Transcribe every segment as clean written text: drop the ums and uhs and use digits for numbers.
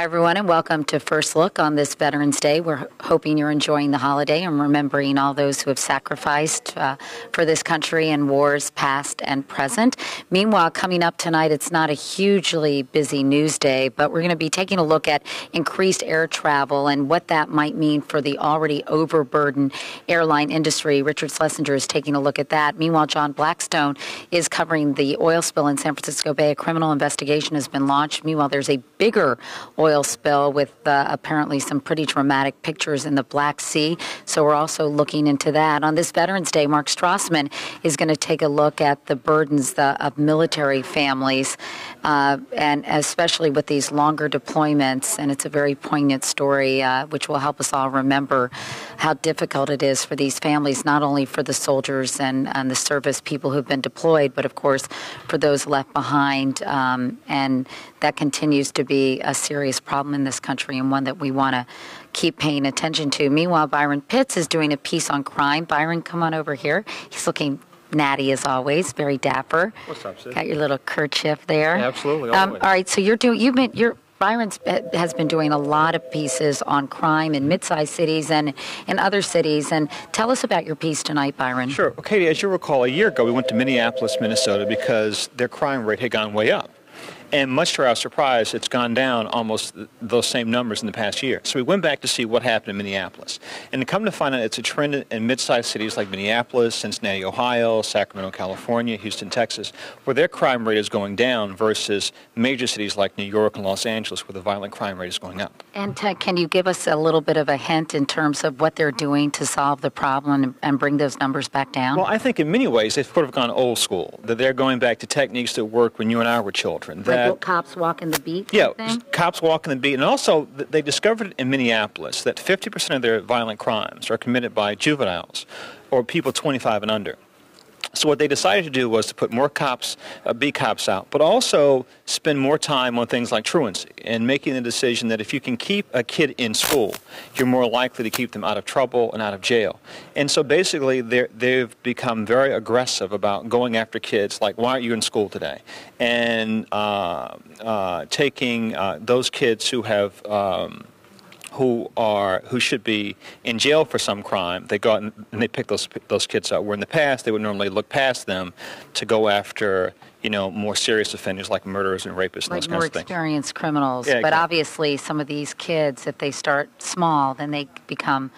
everyone, and welcome to First Look on this Veterans Day. We're hoping you're enjoying the holiday and remembering all those who have sacrificed for this country in wars past and present. Meanwhile, coming up tonight, it's not a hugely busy news day, but we're going to be taking a look at increased air travel and what that might mean for the already overburdened airline industry. Richard Schlesinger is taking a look at that. Meanwhile, John Blackstone is covering the oil spill in San Francisco Bay. A criminal investigation has been launched. Meanwhile, there's a bigger oil spill with apparently some pretty dramatic pictures in the Black Sea. So we're also looking into that. On this Veterans Day, Mark Strassman is going to take a look at the burdens of military families, and especially with these longer deployments. And it's a very poignant story, which will help us all remember how difficult it is for these families, not only for the soldiers and the service people who've been deployed, but of course for those left behind. And that continues to be a serious problem in this country and one that we want to keep paying attention to. Meanwhile, Byron Pitts is doing a piece on crime. Byron, come on over here. He's looking natty as always, very dapper. What's up, sis? Got your little kerchief there. Yeah, absolutely. All right, so Byron has been doing a lot of pieces on crime in mid-sized cities and in other cities. And tell us about your piece tonight, Byron. Sure. Well, Katie, as you recall, a year ago we went to Minneapolis, Minnesota, because their crime rate had gone way up. And much to our surprise, it's gone down almost those same numbers in the past year. So we went back to see what happened in Minneapolis. And to come to find out, it's a trend in mid-sized cities like Minneapolis, Cincinnati, Ohio, Sacramento, California, Houston, Texas, where their crime rate is going down versus major cities like New York and Los Angeles, where the violent crime rate is going up. And can you give us a little bit of a hint in terms of what they're doing to solve the problem and bring those numbers back down? Well, I think in many ways they've sort of gone old school, that they're going back to techniques that worked when you and I were children. Like cops walking the beat? Yeah, cops walking the beat. And also, they discovered in Minneapolis that 50% of their violent crimes are committed by juveniles or people 25 and under. So what they decided to do was to put more cops, be cops out, but also spend more time on things like truancy and making the decision that if you can keep a kid in school, you're more likely to keep them out of trouble and out of jail. And so basically they've become very aggressive about going after kids like, why aren't you in school today? And taking those kids who have who should be in jail for some crime, they go out and they pick those kids out. Where in the past they would normally look past them to go after more serious offenders like murderers and rapists and those kinds of things. More experienced criminals. Yeah, but exactly. Obviously some of these kids, if they start small, then they become,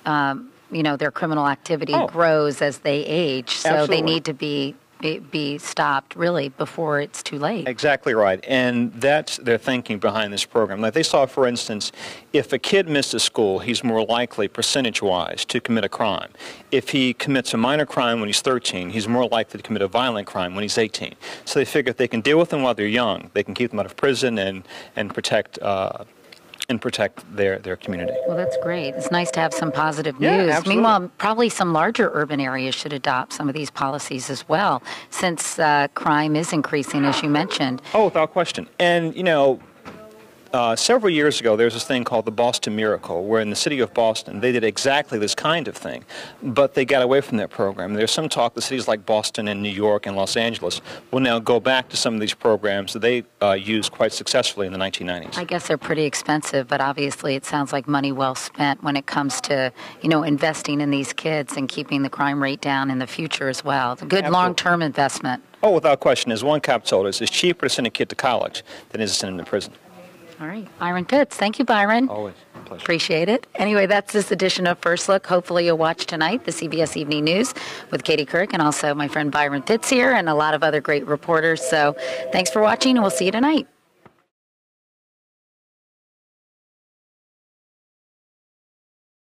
their criminal activity grows as they age. So Absolutely. They need to be stopped really before it's too late. Exactly right, and that's their thinking behind this program. Like they saw, for instance, if a kid misses school, he's more likely, percentage-wise, to commit a crime. If he commits a minor crime when he's 13, he's more likely to commit a violent crime when he's 18. So they figure if they can deal with them while they're young, they can keep them out of prison and protect their community. Well, that's great. It's nice to have some positive news. Yeah, absolutely. Meanwhile, probably some larger urban areas should adopt some of these policies as well, since crime is increasing, as you mentioned. Oh, without question. And, several years ago, there was this thing called the Boston Miracle, where in the city of Boston, they did exactly this kind of thing, but they got away from that program. There's some talk that cities like Boston and New York and Los Angeles will now go back to some of these programs that they used quite successfully in the 1990s. I guess they're pretty expensive, but obviously it sounds like money well spent when it comes to, investing in these kids and keeping the crime rate down in the future as well. It's a good long-term investment. Oh, without question. As one cop told us, it's cheaper to send a kid to college than it is to send him to prison. All right. Byron Pitts. Thank you, Byron. Always. A pleasure. Appreciate it. Anyway, that's this edition of First Look. Hopefully you'll watch tonight the CBS Evening News with Katie Couric and also my friend Byron Pitts here and a lot of other great reporters. So thanks for watching, and we'll see you tonight.